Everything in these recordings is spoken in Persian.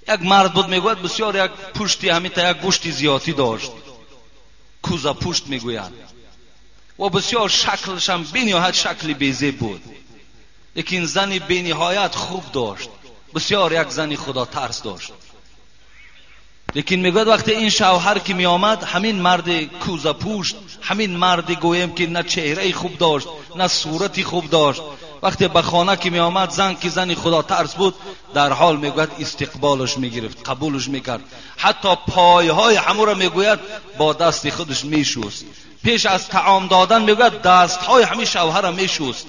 یک مرد بود میگوید بسیار یک پشتی همین تا یک گوشتی زیادی داشت، کوزه پشت میگوید، و بسیار شکلش هم بینهایت شکل بیزه بود، لیکن زنی بینهایت خوب داشت، بسیار یک زنی خدا ترس داشت. لیکن میگوید وقتی این شوهر که می آمد، همین مرد کوزه پوشت، همین مرد گویم که نه چهره خوب داشت نه صورتی خوب داشت، وقتی به خانه که می آمد، زن که زنی خدا ترس بود، در حال میگوید استقبالش میگرفت، قبولش میکرد، حتی پایهای همو را میگوید با دست خودش میشوست، پیش از طعام دادن میگوید دستهای همین شوهر را میشوست.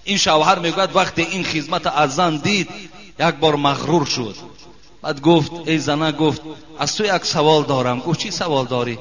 این شوهر میگوید وقتی این خدمت از زن دید، یک بار مغرور شد. بعد گفت ای زنه، گفت از تو یک سوال دارم. گفت چی سوال داری؟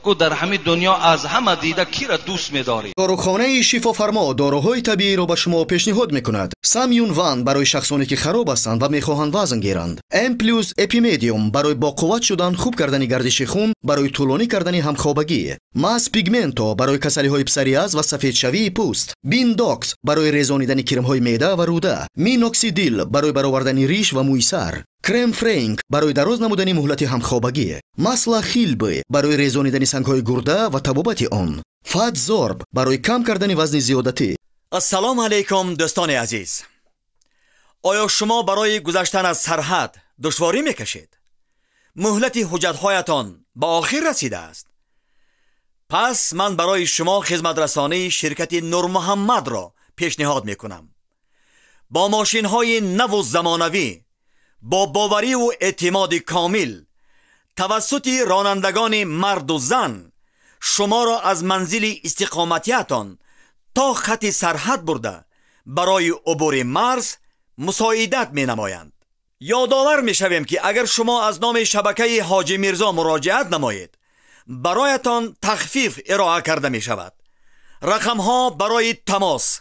گفت در همین دنیا از همه دیده کی را دوست می‌داری؟ داروخانه شفافرما داروهای طبیعی را به شما پیشنهاد می‌کند. سامیون وان برای شخصانی که خراب هستند و می‌خواهند وزن گیرند. ام پلوس اپیمدیوم برای با قوت شدن، خوب کردن گردش خون، برای طولانی کردن همخوابگی. ماس پیگمنتو برای کسلی‌های پسریاز و سفید شوی پوست. بیندوکس برای ریزانیدن کرم‌های معده و روده. مینوکسیدیل برای برآوردن ریش و موی سر. کرم فرانک برای دراز نمودن مهلت همخوابگی. ماسلا خیلبی برای ریزانیدن سنگ‌های گرده و تبابت آن. فات زورب برای کم کردن وزن زیادتی. السلام علیکم دوستان عزیز. آیا شما برای گذشتن از سرحد دشواری میکشید؟ مهلت حجت‌هایتان به آخر رسیده است. پس من برای شما خدمت رسانی شرکت نور محمد را پیشنهاد میکنم. با ماشین‌های نو و زمانوی، با باوری و اعتماد کامل، توسط رانندگان مرد و زن، شما را از منزل استقامتیتان تا خط سرحد برده برای عبور مرز مساعدت می نمایند. یادآور می شویم که اگر شما از نام شبکه حاجی میرزا مراجعت نمایید، برایتان تخفیف ارائه کرده می شود. رقم ها برای تماس: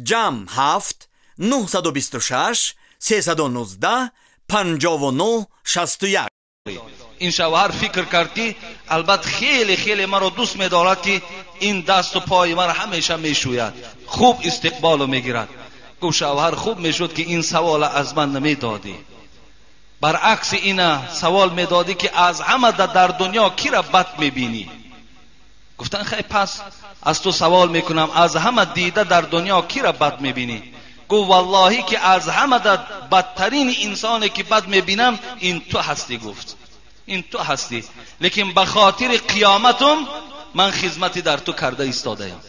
جمع 7 926 319 59 61. این شوهر فکر کرد که البته خیلی خیلی مرا دوست می‌دارد که این دست و پای مرا همیشه میشوید، خوب استقبالو میگیرد. گفت شوهر خوب میشد که این سوال از من نمیدادی، برعکس این سوال میدادی که از همه در دنیا کی را بد میبینی. گفتن خیلی پس از تو سوال میکنم، از همه دیده در دنیا کی را بد میبینی؟ گفت والله که از همه بدترین انسانی که بد میبینم این تو هستی. گفت این تو هستی، لیکن به خاطر قیامتم من خدمتی در تو کرده ایستاده ام،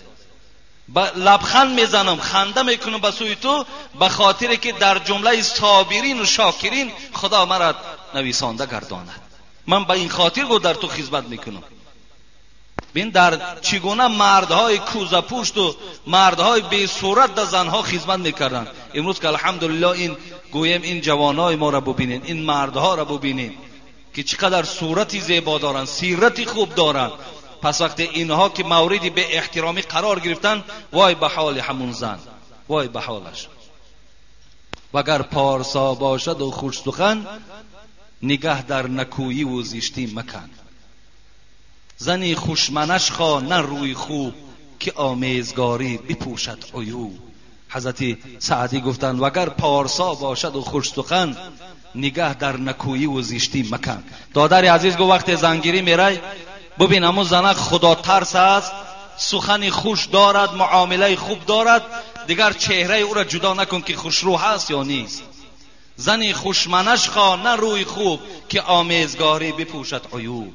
لبخند میزنم، خنده میکنم به سوی تو، به خاطر که در جمله صابرین و شاکرین خدا مرا نویسانده گرداند. من به این خاطر گو در تو خدمت میکنم. ببین در چگونه مردهای کوزه پوشت و مردهای بی صورت در زنها خدمت میکردن. امروز که الحمدلله این گویم این جوانای ما را ببینین، این مردها را ببینین که چقدر صورتی زیبا دارن، سیرتی خوب دارن. پس وقتی اینها که موردی به احترامی قرار گرفتن، وای به حال همون زن، وای به حالش. وگر پارسا باشد و خوش سخن، نگه در نکویی و زشتی مکن. زنی خوشمنش خواه نه روی خوب، که آمیزگاری بپوشد عیوب. حضرت سعدی گفتند وگر پارسا باشد و خوش سخن، نگه در نکویی و زشتی مکن. دادر عزیز گو وقت زنگیری میرای، ببین همون زنک خدا ترس است، سخن خوش دارد، معامله خوب دارد، دیگر چهره او را جدا نکن که خوشرو هست یا نیست. زنی خوشمنش خواه نه روی خوب، که آمیزگاری بپوشد عیوب.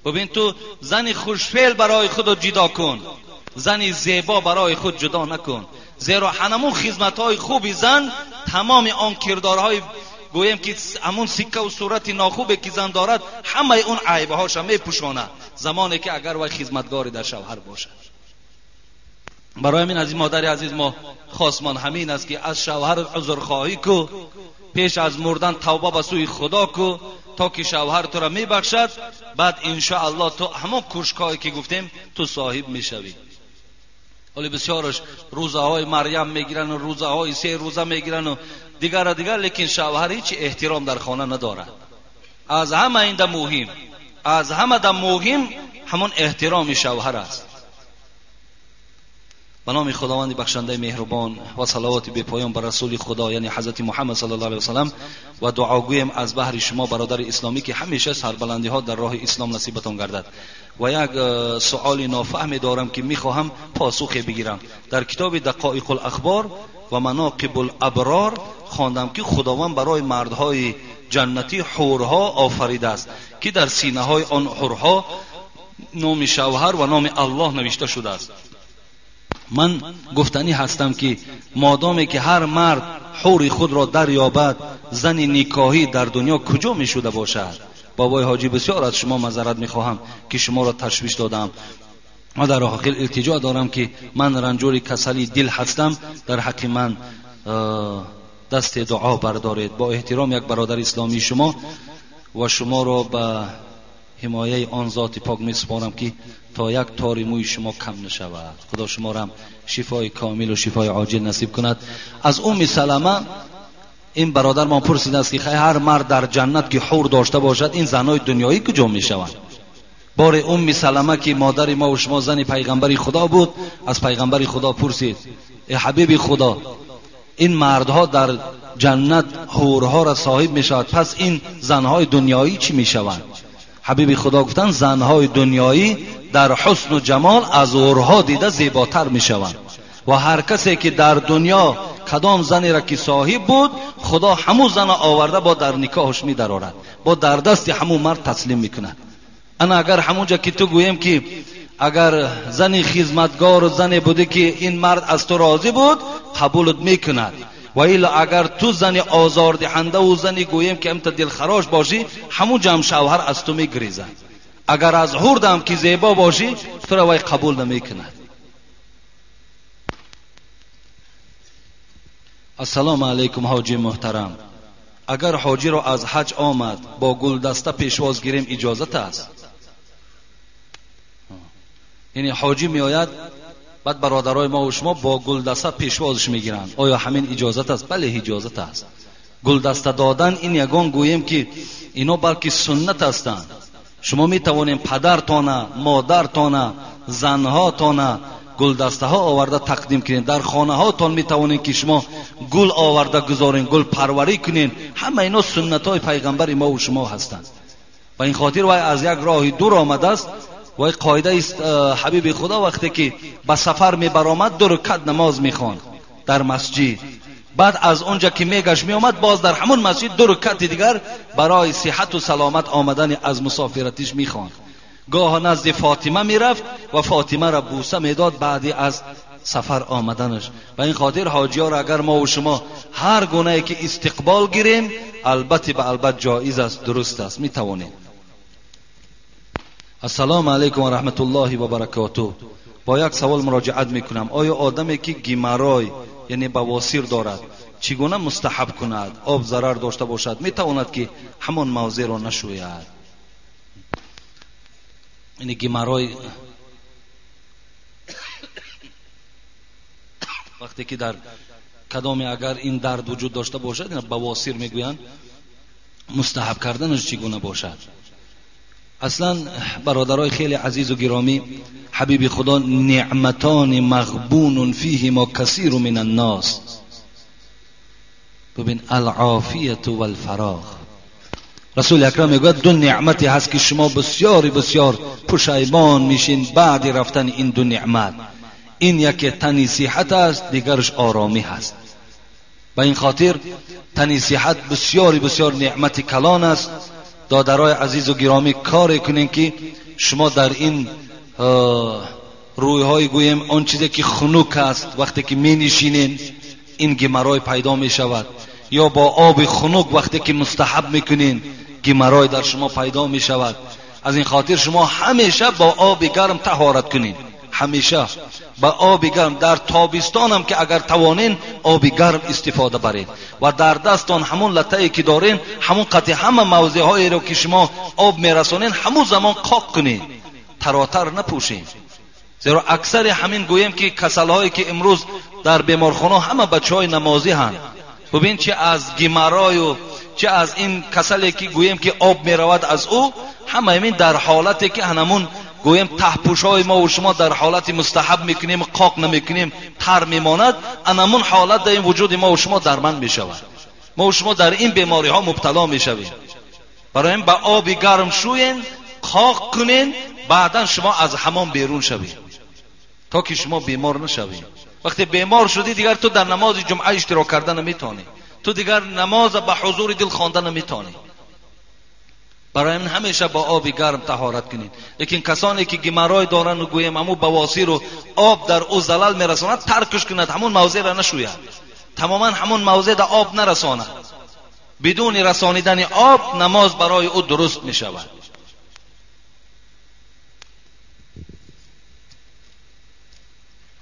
ببین تو زنی خوشفعل برای خود جدا کن، زنی زیبا برای خود جدا نکن، زیرا همون خدمت‌های خوبی زن تمام آن کردارهای گویم که همون سکه و صورت ناخوبی که زن دارد همه اون عیبهاش میپوشاند، زمانی که اگر وای خدمتگاری در شوهر باشد. برای من از این مادر عزیز ما خواستمان همین است که از شوهر عذرخواهی کو، پیش از مردن توبه به سوی خدا کو، تا که شوهر تو را میبخشد. بعد ان شاء الله تو همون کوشکایی که گفتیم تو صاحب میشوی. ولی بسیارش روزه های مریم میگیرن و روزه های 3 روزه میگیرن و دیگر، لیکن شوهر هیچ احترام در خانه ندارد. از همه این مهم، از همه مهم همون احترام شوهر است. به نام خداوند بخشنده مهربان و صلوات بی پایان بر رسول خدا یعنی حضرت محمد صلی الله علیه و سلم و دعاگویم از بحر شما برادر اسلامی که همیشه سربلندی ها در راه اسلام نصیبتان گردد. و یک سؤال نافهم دارم که میخواهم پاسخ بگیرم. در کتاب دقایق الاخبار و مناقب الابرار خواندم که خداوند برای مردهای جنتی حورها آفریده است که در سینه های آن حورها نام شوهر و نام الله نوشته شده است. من گفتنی هستم که مادامی که هر مرد حور خود را دریابد، زن نکاحی در دنیا کجا می شده باشد؟ بابای حاجی بسیار از شما معذرت میخواهم که شما را تشویش دادم. و در آخر التجا دارم که من رنجور کسلی دل هستم، در حق من دست دعا بردارید. با احترام یک برادر اسلامی شما و شما را به حمایه آن ذات پاک میسپارم که تا یک تار موی شما کم نشود. خدا شما را شفای کامل و شفای عاجل نصیب کند. از سلمه این برادر ما پرسیده است که هر مرد در جنت که حور داشته باشد این زنای دنیایی کجا میشوند؟ بار سلمه که مادر ما و شما زن پیغمبر خدا بود، از پیغمبر خدا پرسید ای حبیب خدا، این مردها در جنت حورها را صاحب میشود، پس این زنهای دنیایی چی میشوند؟ حبیب خدا گفتن زنهای دنیایی در حسن و جمال از حورها دیده زیباتر میشوند و هر کسی که در دنیا کدام زنی را که صاحب بود خدا همون زن آورده با در نکاحش میدرارد، با در دست همون مرد تسلیم میکند. انا اگر همونجا که تو گویم که اگر زنی خدمتگار و زنی بوده که این مرد از تو راضی بود قبولت میکند، و الا اگر تو زنی آزاردهنده و زنی گویم که امت دلخراش باشی همونجا هم شوهر از تو میگریزد. اگر از حوردم که زیبا باشی تو را وی قبول نمیکند. السلام علیکم حاجی محترم، اگر حاجی را از حج آمد با گلدسته پیشواز گیریم اجازت است؟ یعنی حاجی می آید بعد برادرای ما و شما با گلدسته پیشوازش میگیرند، آیا همین اجازت است؟ بله اجازت است. گلدسته دادن این یگان گویم که اینا بلکه سنت هستند. شما می توانید پدرتان، مادرتان، زنهاتان گلدسته ها آورده تقدیم کنین. در خانه هاتون می توانید که شما گل آورده گذارین، گل پروری کنین. همه اینا سنت های پیغمبر ما و شما هستند. و این خاطر وای از یک راه دور آمده است. و قاعده است حبیب خدا وقتی که به سفر می برآمد 2 رکعت نماز می خواند در مسجد، بعد از اونجا که میگشت می آمد باز در همون مسجد 2 رکعت دیگر برای صحت و سلامت آمدن از مسافرتیش می خواند. گاه نزد فاطمه می رفت و فاطمه را بوسه می داد بعدی از سفر آمدنش. و این خاطر حاجی ها را اگر ما و شما هر گونه که استقبال گیریم البته به البته جایز است، درست است، می توانیم. السلام علیکم و رحمت الله و برکاته. با یک سوال مراجعت میکنم. آیا آدمی که گیمارای یعنی بواسیر دارد چگونه مستحب کند؟ آب ضرر داشته باشد میتواند که همون موضع را نشوید؟ یعنی گیمارای وقتی که در کدام اگر این درد وجود داشته باشد این بواسیر میگویند مستحب کردنش چگونه باشد؟ اصلا برادرای خیلی عزیز و گرامی، حبیب خدا نعمتان مغبون فیهما کثیر من الناس، ببین العافیت و الفراغ. رسول اکرم میگوید 2 نعمتی هست که شما بسیار بسیار پشیمان میشین بعد رفتن این 2 نعمت. این یکی تنی صحت است، دیگرش آرامی هست. و این خاطر تنی صحت بسیار بسیار نعمت کلان است. دادرای عزیز و گرامی کار کنین که شما در این روی های گویم آن چیزی که خنک است وقتی که می نشینین این گیمرای پیدا می شود، یا با آب خنک وقتی که مستحب میکنین گیمرای در شما پیدا می شود. از این خاطر شما همیشه با آب گرم طهارت کنین، همیشه با آب گرم. در تابستان هم که اگر توانین آب گرم استفاده برید و در دستان همون لطه‌ای که دارین همون قطع همه موضع هایی رو که شما آب میرسونین همون زمان قاق کنین، تراتر نپوشین. زیرا اکثر همین گویم که کسل هایی که امروز در بیمارخانه همه بچهای نمازی هستند. ببین چه از گیمارای و چه از این کسلی که گویم که آب میرود از او، همه همین در حالتی که همون گویم تهپوشای ما و شما در حالت مستحب میکنیم، قاق نمیکنیم، تر میماند، انمون حالت در این وجود ما و شما درمند میشود. ما و شما در این بیماری ها مبتلا میشویم. برای این با آب گرم شوین، قاق کنین، بعدا شما از حمام بیرون شوید تا که شما بیمار نشوید. وقتی بیمار شدی دیگر تو در نماز جمعه اشتراک کردن نمیتونی، تو دیگر نماز به حضور دل خواندن نمیتونی. برای این همیشه با آب گرم طهارت کنین. لیکن کسانی که گمرای دارن و گویم همون بواسیر و آب در او زلال میرساند، ترکش کند، همون موضع را نشوید، تماما همون موضع در آب نرساند. بدون رسانیدن آب نماز برای او درست می شود.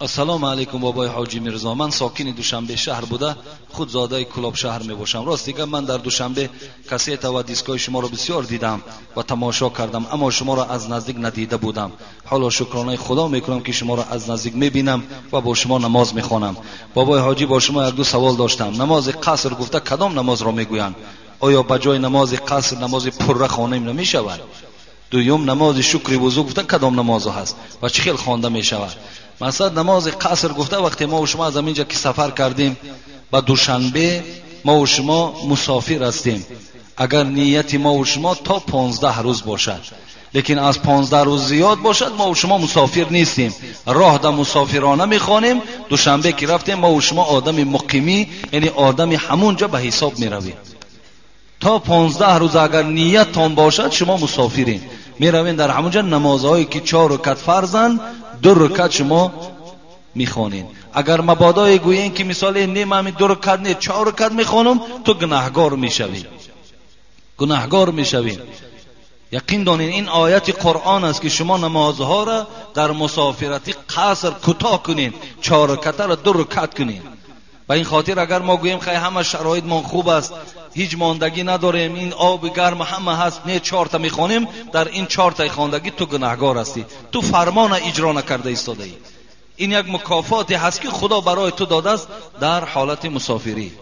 السلام علیکم بابای حاجی میرزا، من ساکن دوشنبه شهر بوده خود زاده کلاب شهر می باشم. راست دیگه من در دوشنبه کاسیت و دیسکای شما را بسیار دیدم و تماشا کردم، اما شما را از نزدیک ندیده بودم. حالا شکرانه خدا میکنم که شما را از نزدیک میبینم و با شما نماز میخوانم. بابای حاجی با شما یک دو سوال داشتم. نماز قصر گفته کدام نماز را میگویند؟ آیا بجای نماز قصر نماز پره خوانیم نمیشود؟ دوم نماز شکر وضو گفته کدام نماز هست و چه خیلی خوانده میشود؟ مثلا نماز قصر گفته وقتی ما و شما از اینجا که سفر کردیم با دوشنبه ما و شما مسافر هستیم، اگر نیت ما و شما تا 15 روز باشد، لیکن از 15 روز زیاد باشد ما و شما مسافر نیستیم، راه در مسافرانه میخوانیم. دوشنبه که رفتیم ما و شما آدم مقیمی، یعنی آدم همونجا به حساب میرویم. تا 15 روز اگر نیت تان باشد شما مسافرین، میروین در همونجا نمازهایی که 4 رکعت فرضن 2 رکعت شما میخوانین. اگر مبادا گویین که مثال نیم من 2 رکعت نه 4 رکعت میخوانم، تو گناهگار میشوی، گناهگار میشوی. یقین دانین این آیت قرآن است که شما نمازها را در مسافرتی قصر کوتاه کنین، 4 رکعت را 2 رکعت کنین. با این خاطر اگر ما گوییم خیلی همه شرایط من خوب است، هیچ ماندگی نداریم، این آب گرم همه هست، نه 4 تا میخوانیم، در این 4 تا خواندگی تو گناهگار هستی، تو فرمان اجرا نکرده ایستاده ای. این یک مکافاتی هست که خدا برای تو داده است در حالت مسافری.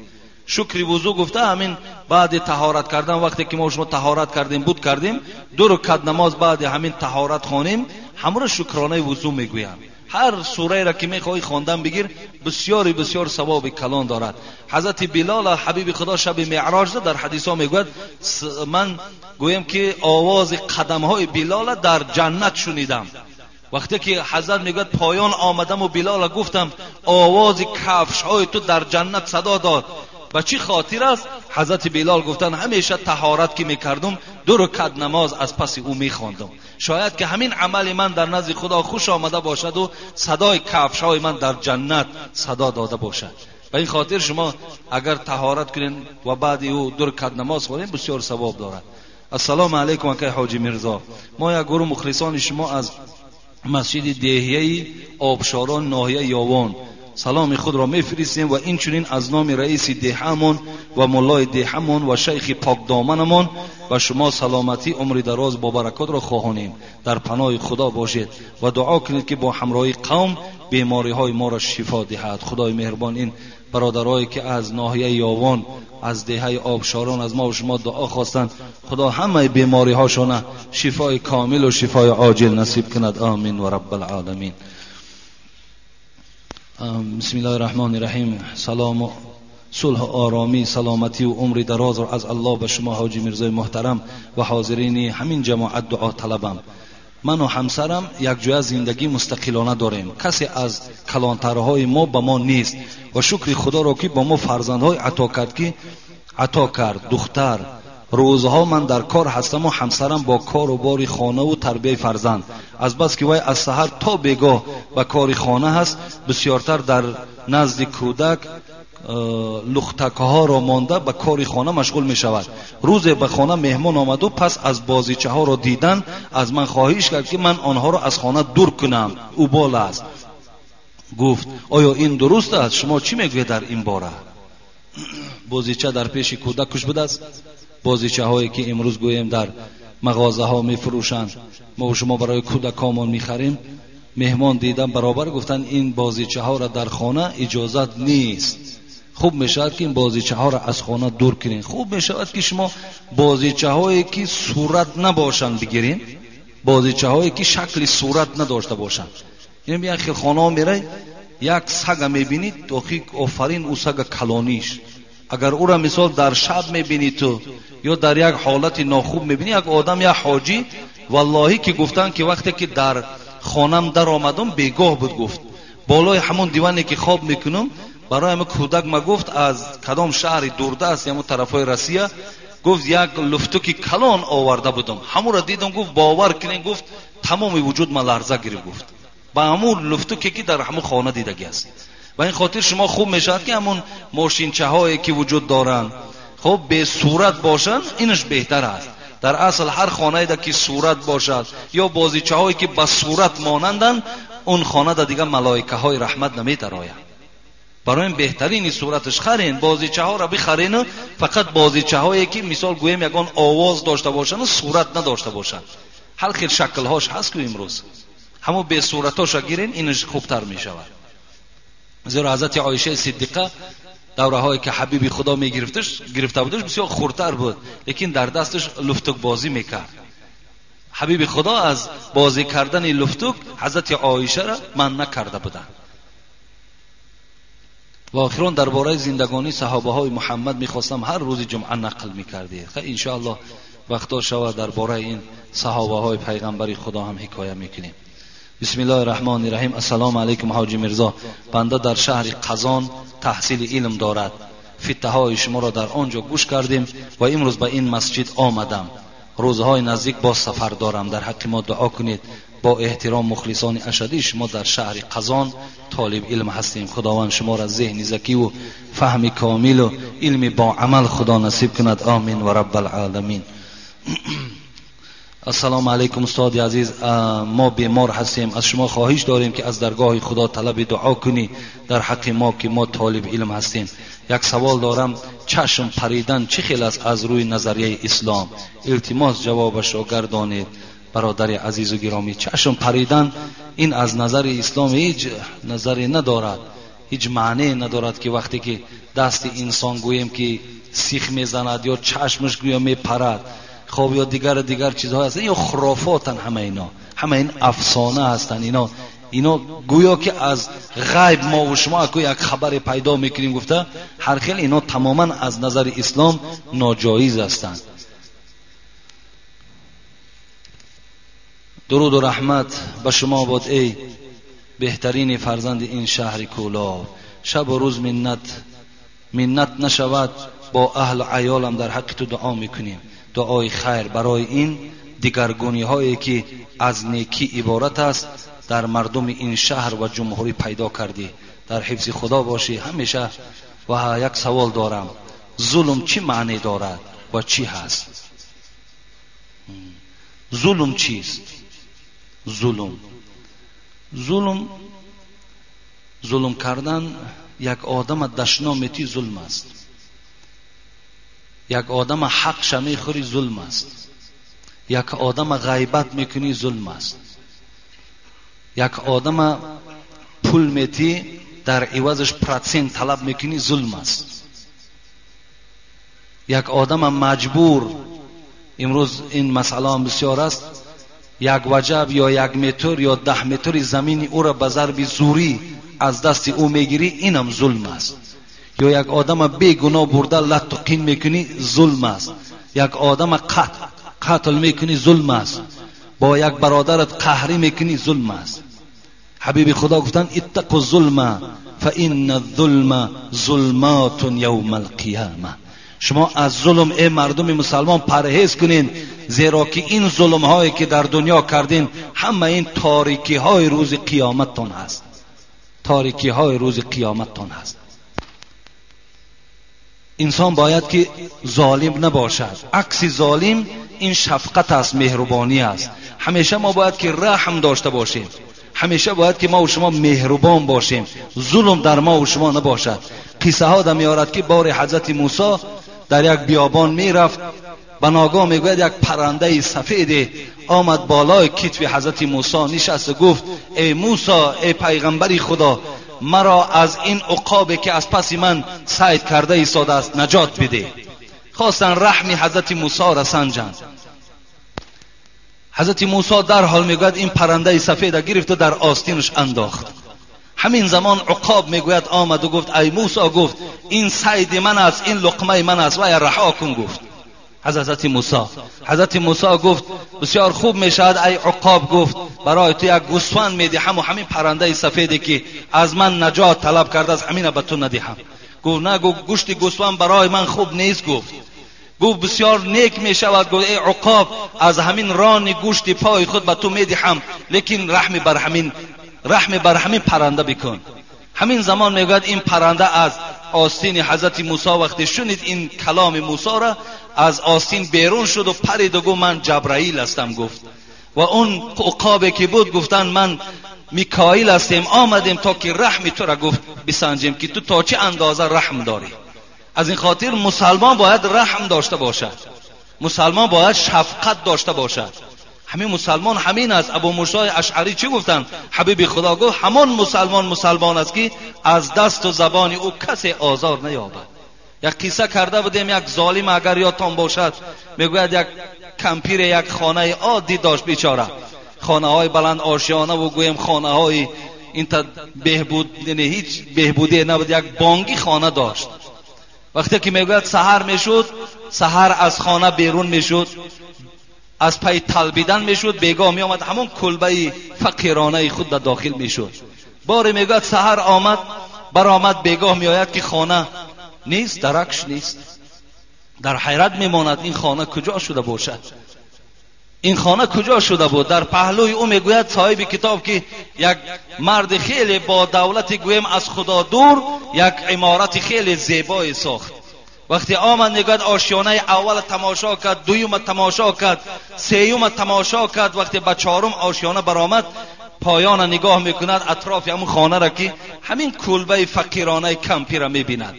شکر وضو گفته همین بعد طهارت کردن، وقتی که ما شما طهارت کردیم بود کردیم 2 رکعت نماز بعد همین طهارت خوانیم، همراه شکرانه وضو میگویم. هر سوره را که میخوای خواندن بگیر، بسیاری بسیار ثواب کلان دارد. حضرت بلال حبیب خدا شب معراج در حدیث ها میگوید من گویم که آواز قدم های بلال در جنت شنیدم. وقتی که حضرت میگوید پایان آمدم و بلال گفتم آواز کفش های تو در جنت صدا داد. و چی خاطر است؟ حضرت بلال گفتن همیشه طهارت که میکردم 2 رکعت نماز از پس او میخواندم. شاید که همین عمل من در نزد خدا خوش آمده باشد و صدای کفش های من در جنت صدا داده باشد. و این خاطر شما اگر طهارت کنین و بعد او 2 رکعت نماز خوانین بسیار ثواب دارد. السلام علیکم آقای حاجی میرزا، ما یک گروه مخلصان شما از مسجد دهیه آبشاران ناحیه یاوان سلام خود را میفرستیم و این چنین از نام رئیس دهمون و مولای دهمون و شیخ پاک دامنمون و شما سلامتی عمر دراز با برکات را خواهانیم. در پناه خدا باشید و دعا کنید که با همراهی قوم بیماری های ما را شفا دهد. خدای مهربان این برادرایی که از ناحیه یاوان از دهه آبشاران از ما و شما دعا خواستند، خدا همه بیماری هاشون شفای کامل و شفای عاجل نصیب کند. آمین و رب العالمین. بسم الله الرحمن الرحیم. سلام و صلح و آرامی، سلامتی و عمر دراز را از الله به شما حاجی میرزای محترم و حاضرین همین جماعت دعا طلبم. من و همسرم یک جای زندگی مستقلانه داریم، کسی از کلانترهای ما به ما نیست و شکر خدا را که با ما فرزندهای عطا کرد. دختر روزها من در کار هستم و همسرم با کار و بار خانه و تربیت فرزند، از بس که وای از سحر تا بیگاه به کار خانه هست، بسیارتر در نزد کودک لختکه ها را مانده به کار خانه مشغول می شود. روز به خانه مهمان آمد و پس از بازیچه ها را دیدن از من خواهش کرد که من آنها را از خانه دور کنم. او بال است. گفت آیا این درست است؟ شما چی میگوید در این باره؟ بازیچه در پیش کودک کش بوده است. بازیچه هایی که امروز گویم در مغازه ها می فروشند، ما و شما برای کودکامون می خریم، مهمان دیدن برابر گفتن این بازیچه ها را در خانه اجازت نیست. خوب می شود که این بازیچه ها را از خانه دور کنین. خوب می شود که شما بازیچه هایی که صورت نباشند بگیرین، بازیچه هایی که شکل صورت نداشته باشند. یعنی یک خانه میره یک سگ میبینید تو خیلی آفرین او سگ کلانیش، اگر او را مثال در شب میبینید تو یا در یک حالت ناخوب میبینی، یک آدم یا حاجی والله که گفتن که وقتی که در خانم در آمدم بیگاه بود، گفت بالای همون دیوانی که خواب میکنم برای همه کودک ما گفت از کدام شهر دوردست یا طرفای روسیه، گفت یک لفتوکی کلان آورده بودم، همون را دیدم گفت باور کنین گفت تمام وجود ما لرزه گرفت، گفت با همون لفتوکی که در همون خانه دیدگی است. و این خاطر شما خوب میشد که همون ماشینچه هایی که وجود دارن خب به صورت باشن، اینش بهتر است. در اصل هر خانه دا که صورت باشد یا بازیچه هایی که به صورت مانندن، اون خانه دا دیگه ملائکه های رحمت نمیتراید. برای این بهترین صورتش خرین، بازیچه ها را بخرین، فقط بازیچه هایی که مثال گویم یگان آواز داشته باشن و صورت نداشته باشن. هر خیل شکل هاش هست که امروز همو به صورت هاش گیرین، اینش خوبتر می شود. زیرا حضرت عایشه صدیقه دوره هایی که حبیب خدا می گرفته بودش بسیار خردتر بود، لیکن در دستش لفتوک بازی میکرد. حبیب خدا از بازی کردن لفتوک حضرت عایشه را منع کرده بودند. و آخران درباره زندگانی صحابه های محمد میخواستم هر روز جمعه نقل میکردید. خیلی انشاءالله وقتا شود درباره این صحابه های پیغمبر خدا هم حکایت میکنیم. بسم الله الرحمن الرحیم. السلام علیکم حاجی مرزا، بنده در شهر قزان تحصیل علم دارد. فتحه های شما را در آنجا گوش کردیم و امروز به این مسجد آمدم. روزهای نزدیک با سفر دارم، در حق ما دعا کنید. با احترام مخلصان اشدی شما در شهر قزان طالب علم هستیم. خداوند شما را ذهن ذکی و فهم کامل و علم با عمل خدا نصیب کند. آمین و رب العالمین. السلام علیکم استاد عزیز، ما بیمار هستیم، از شما خواهش داریم که از درگاه خدا طلب دعا کنی در حق ما که ما طالب علم هستیم. یک سوال دارم، چشم پریدن چه خیلی است از روی نظریه اسلام؟ التماس جوابش را گردانید برادر عزیز و گرامی. چشم پریدن این از نظر اسلام هیچ نظری ندارد، هیچ معنی ندارد که وقتی که دست انسان گویم که سیخ میزند یا چشمش گویم میپرد خب یا دیگر چیزها هستن یا خرافاتن، همه این افسانه هستن. اینا گویا که از غیب ما و شما اگه یک خبر پیدا میکنیم گفته، هر خیل اینا تماما از نظر اسلام ناجایز هستند. درود و رحمت به شما باد ای بهترین فرزند این شهر کولاو. شب و روز منت نشود، با اهل و عیالم در حق تو دعا میکنیم. دعای خیر برای این دیگرگونی هایی که از نیکی عبارت است در مردم این شهر و جمهوری پیدا کردی. در حفظ خدا باشی همیشه. و یک سوال دارم، ظلم چی معنی دارد و چی هست؟ ظلم چیست؟ ظلم کردن یک آدم دشنا میتی ظلم است. یک آدم حق شمی خوری ظلم است. یک آدم غیبت میکنی ظلم است. یک آدم پول میتی در عوضش پرسنت طلب میکنی ظلم است. یک آدم مجبور، امروز این مسئله هم بسیار است، یک وجب یا یک متر یا 10 متر زمین او را به ضرب زوری از دست او میگیری، اینم ظلم است. یا یک آدم بی گناه برده لطقین میکنی ظلم است. یک آدم قتل میکنی ظلم است. با یک برادرت قهری میکنی ظلم است. حبیب خدا گفتن اتقوا الظلم فان الظلم ظلمات یوم القیامه. شما از ظلم ای مردم مسلمان پرهیز کنین، زیرا که این ظلم هایی که در دنیا کردین همه این تاریکی های روز قیامتتون هست. تاریکی های روز قیامتتون هست. انسان باید که ظالم نباشد. عکس ظالم این شفقت است، مهربانی است. همیشه ما باید که رحم داشته باشیم. همیشه باید که ما و شما مهربان باشیم. ظلم در ما و شما نباشد. قصه ها در میارد که بار حضرت موسی در یک بیابان میرفت، بناگاه میگوید یک پرنده سفید آمد بالای کتف حضرت موسی نشست و گفت ای موسی، ای پیغمبری خدا، مرا از این عقابی که از پس من صید کرده ایستاده است نجات بده. خواستن رحم حضرت موسی را سنجند. حضرت موسی در حال میگوید این پرنده سفید گرفت و در آستینش انداخت. همین زمان عقاب میگوید آمد و گفت ای موسی، گفت این صید من است، این لقمه من است و رها کن. گفت حضرت موسی گفت بسیار خوب میشد ای عقاب، گفت برای تو یک گوسفند میدهم و همین پرنده سفیدی که از من نجات طلب کرده است همین به تو ندهم. گفت نه، گوشت گوسفند برای من خوب نیست. گفت بسیار نیک میشود. گفت ای عقاب از همین ران گوشت پای خود به تو میدهم، لیکن رحم بر همین پرنده بکن. همین زمان میگوید این پرنده از آستین حضرت موسی وقتی شنید این کلام موسی را، از آستین بیرون شد و پرید و گفت من جبرائیل هستم. گفت و اون عقابی که بود گفتن من میکائیل هستیم، آمدیم تا که رحم تو را گفت بسنجیم که تو تا چه اندازه رحم داری. از این خاطر مسلمان باید رحم داشته باشد، مسلمان باید شفقت داشته باشد. همین مسلمان همین است. ابو موسی اشعری چی گفتن؟ حبیب خدا گفت همان مسلمان است که از دست و زبان او کسی آزار نیابد. یک قصه کرده بودیم، یک ظالم اگر یادتان باشد میگوید یک کمپیر یک خانه عادی داشت بیچاره، خانه های بلند آشیانه و گویم خانه های این تا بهبود، یعنی هیچ بهبودی نبود. یک بانگی خانه داشت. وقتی که میگوید سحر میشد، سحر از خانه بیرون میشد، از پای طلبیدن میشد، بیگاه می آمد همون کلبه فقیرانه خود در داخل میشد. باری میگوید سحر آمد برآمد، بیگاه می آید که خانه نیست، درکش نیست. در حیرت میماند این خانه کجا شده باشد، این خانه کجا شده بود. در پهلوی او میگوید صاحب کتاب که یک مرد خیلی با دولت گویم از خدا دور یک عمارت خیلی زیبایی ساخت. وقتی آمد میگوید آشیانه اول تماشا کرد، دویم تماشا کرد، سیوم تماشا کرد. وقتی به چهارم آشیانه برآمد پایان نگاه میکند، اطراف همون خانه را که همین کلبه فقیرانه کمپی را میبیند.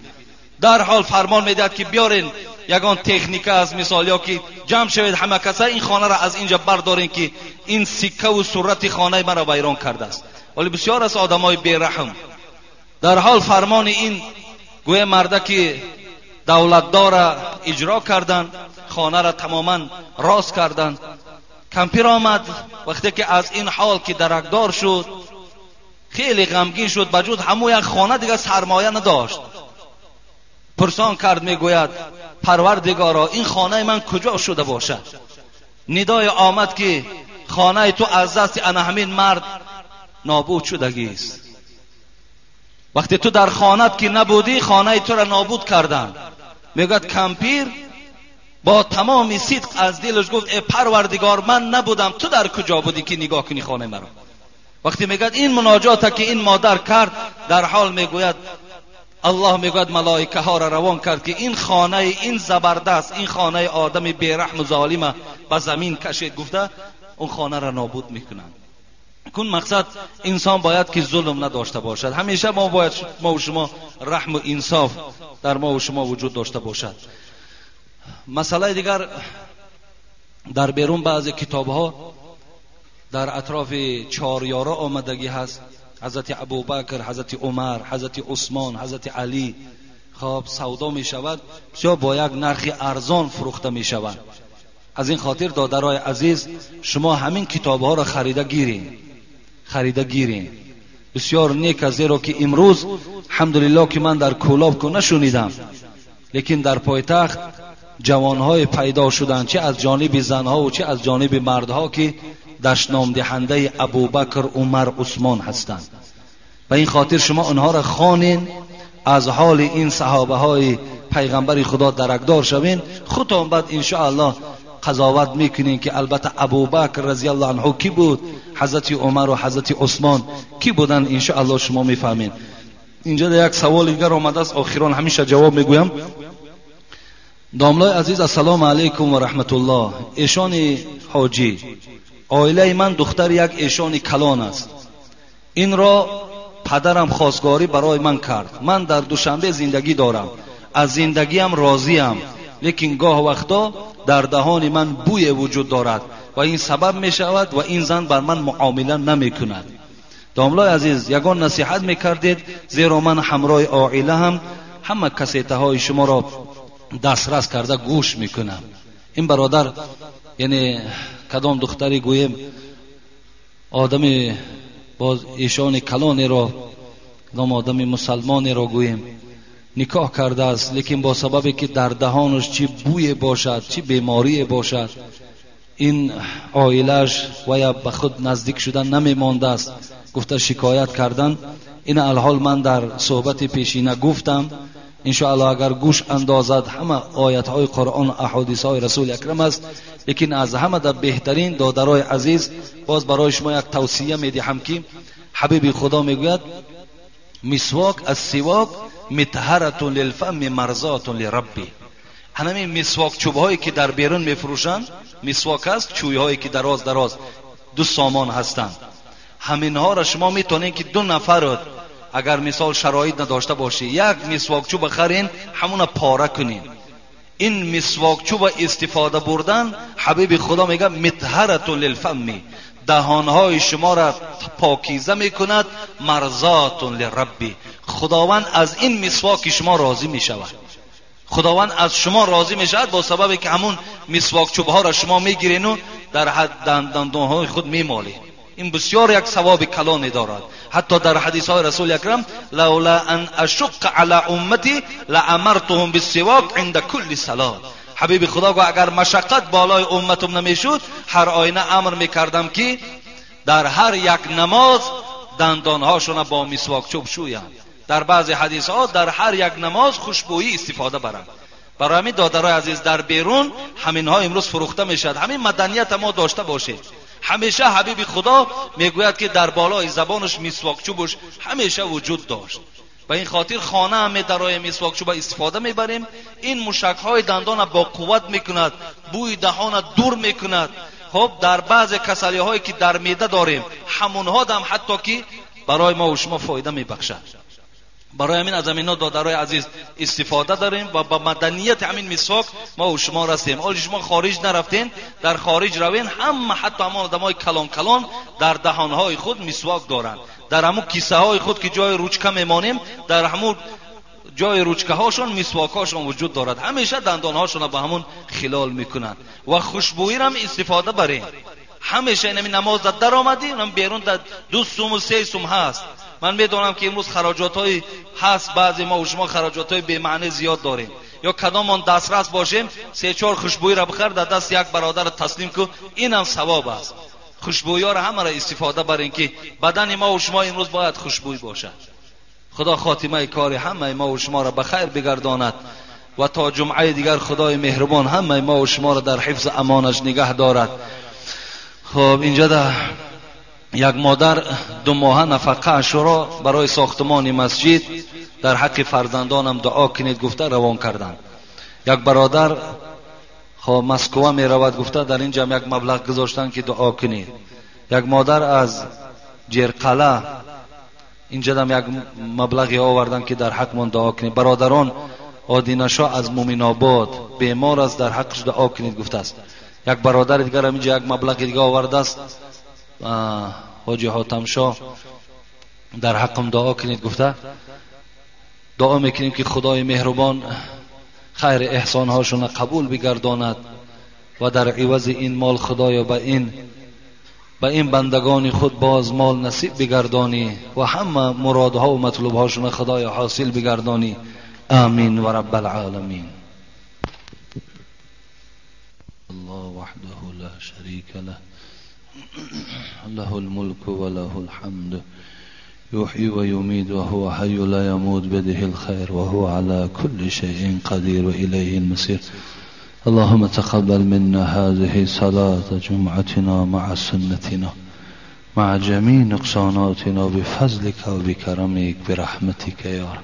در حال فرمان میدهد که بیارین یگان تکنیک از مثالیا که جمع شوید همه کسا این خانه را از اینجا بردارین که این سکه و صورت خانه مرا ویران کرده است. ولی بسیار از آدمای بیرحم. در حال فرمان این گویا مرده که دولتدار اجرا کردند، خانه را تماما راست کردند. کمپیر آمد، وقتی که از این حال که درکدار شد خیلی غمگین شد، بجود همو یک خانه دیگه سرمایه نداشت. پرسان کرد، میگوید پروردگارا این خانه من کجا شده باشد؟ ندای آمد که خانه تو از دست انا همین مرد نابود شدگی است. وقتی تو در خانت که نبودی خانه تو را نابود کردن. میگوید کمپیر با تمام صدق از دلش گفت ای پروردگار من نبودم، تو در کجا بودی که نگاه کنی خانه مرا؟ وقتی میگوید این مناجات که این مادر کرد، در حال میگوید الله میگوید ملائکه ها را روان کرد که این خانه این زبردست، این خانه آدم بیرحم و ظالم به زمین کشید، گفته اون خانه را نابود میکنند. کن مقصد انسان باید که ظلم نداشته باشد. همیشه ما و شما رحم و انصاف در ما و شما وجود داشته باشد. مسئله دیگر در بیرون بعضی کتاب ها در اطراف چهار یاره آمدگی هست. حضرت ابوبکر، حضرت عمر، حضرت عثمان، حضرت علی خب سودا می شود، بسیار با یک نرخ ارزان فروخته می شود. از این خاطر دادرای عزیز شما همین کتاب ها را خریده گیرین. بسیار نیک است، زیرا که امروز الحمدلله که من در کولاب کو نشونیدم، لیکن در پایتخت جوانهای پیدا شدند، چه از جانب زنها و چه از جانب مردها که دشنام دهنده ابوبکر، عمر، عثمان هستند. و این خاطر شما آنها را خوانین، از حال این صحابه های پیغمبر خدا درکدار شوین، خودتان بعد ان شاء الله قضاوت میکنین که البته ابوبکر رضی الله عنه کی بود، حضرت عمر و حضرت عثمان کی بودن، ان شاء الله شما میفهمین. اینجا یک سوال دیگر آمده است، آخران همیشه جواب میگویم. داملای عزیز السلام علیکم و رحمت الله. ایشان حاجی، عائله من دختر یک ایشان کلان است. این را پدرم خواستگاری برای من کرد. من در دوشنبه زندگی دارم، از زندگیم راضیم، لیکن گاه وقتا در دهان من بوی وجود دارد و این سبب می شود و این زن بر من معامله نمی کند. داملای عزیز یگان نصیحت می کردید، زیرا من همراه عائله هم همه کسیته های شما را دسترس کرده گوش می کنم. این برادر یعنی کدام دختری گویم آدم باز ایشان کلانی را، کدام آدم مسلمانی را گویم نکاح کرده است، لیکن با سببی که در دهانش چی بوی باشد، چی بیماری باشد، این عائلش و یا به خود نزدیک شدن نمیمانده است، گفته شکایت کردن. این الحال من در صحبت پیشینه گفتم، انشاءالله اگر گوش اندازد همه آیت های قرآن، احادیث های رسول اکرم است. لیکن از همه در بهترین دادرای عزیز باز برای شما یک توصیه میدهم که حبیب خدا میگوید مسواک السواک مطهرة للفم مرضاة لربی. همین مسواک چوب هایی که در بیرون میفروشند مسواک است، چوی هایی که دراز دراز دو سامان هستند، همین ها را شما میتونید که 2 نفر اگر مثال شرایط نداشته باشی یک مسواک چوب بخرین، همون پاره کنین. این مسواک چوب استفاده بردن حبیب خدا میگه مطهرة للفم، دهانهای شما را پاکیزه میکند، مرضات لربی. خداوند از این مسواک شما راضی میشود، خداوند از شما راضی میشود با سببی که همون مسواک چوب ها را شما میگیرین و در حد دندانهای خود میمالین. این بسیار یک ثواب کلانی دارد. حتی در حدیث های رسول اکرم لولا ان اشق علی امتی لامرتهم بالسواک عند كل صلاه. حبیب خدا گفت اگر مشقت بالای امتم نمیشد هر آینه امر میکردم که در هر یک نماز دندانهاشون با مسواک چوب شویند. در بعضی حدیث ها در هر یک نماز خوشبویی استفاده برند. برای همین دادرای عزیز در بیرون همین ها امروز فروخته میشد. همین مدنیت ما داشته باشید. همیشه حبیب خدا میگوید که در بالای زبانش مسواک چوبش همیشه وجود داشت. و این خاطر خانه هم درای مسواک چوب استفاده میبریم. این مشک های دندان با قوت میکند، بوی دهان دور میکند. خب در بعض کسلی هایی که در معده داریم همون ها هم حتی که برای ما و شما فایده میبخشد. برای همین از همین دادرای عزیز استفاده داریم و با مدنیت همین مسواک ما و شما رسیم. حالا شما خارج نرفتین، در خارج روین، همه حتی همون آدمای کلان کلان در دهانهای خود مسواک دارند. در همون کیسه های خود که جای روچکه میمانیم در همون جای روچکه هاشون مسواک هاشون وجود دارد. همیشه دندان هاشون با همون خلال میکنند و خوشبویی هم استفاده بریم. همیشه این نماز در آمدیم هم بیرون در 2 سوم و 3 سوم هست. من میدونم که امروز خراجات های هست، بعضی ما و شما خراجات های به معنی زیاد داریم، یا کدام دسترس باشیم 3-4 خوشبویی را بخر در دست یک برادر تسلیم کو، این هم ثواب است. خوشبویی ها را همه را استفاده برین که بدن ما و شما امروز باید خوشبوی باشد. خدا خاتمه کار همه ما و شما را به خیر بگرداند و تا جمعه دیگر خدای مهربان همه ما و شما را در حفظ امانش نگه دارد. خب اینجا در یک مادر 2 ماه نفقه عاشورا برای ساختمان مسجد در حق فرزندانم دعا کنید گفته روان کردند. یک برادر خب مسکو می رود گفته در اینجا یک مبلغ گذاشتن که دعا کنید. یک مادر از جرقله اینجا هم یک مبلغی آوردن که در حق من دعا کنید. برادران آدینشا از مومن آباد بیمار است، در حقش دعا کنید گفته است. یک برادر دیگر هم اینجا یک مبلغ دیگه آورده است، حاجی حاتم شاه، در حقم دعا کنید گفته. دعا میکنیم که خدای مهربان خیر احسان هاشون قبول بگرداند و در عوض این مال خدایا به این بندگان خود باز مال نصیب بگردانی و همه مرادها و مطلوب هاشون خدایا حاصل بگردانی. آمین و رب العالمین. الله وحده لا شريك له له الملك وله الحمد يحيي ويميت وهو حي لا يموت بيده الخير وهو على كل شيء قدير وإليه المصير. اللهم تقبل منا هذه صلاة جمعتنا مع سنتنا مع جميع نقصاناتنا بفضلك وبكرمك برحمتك يا رب.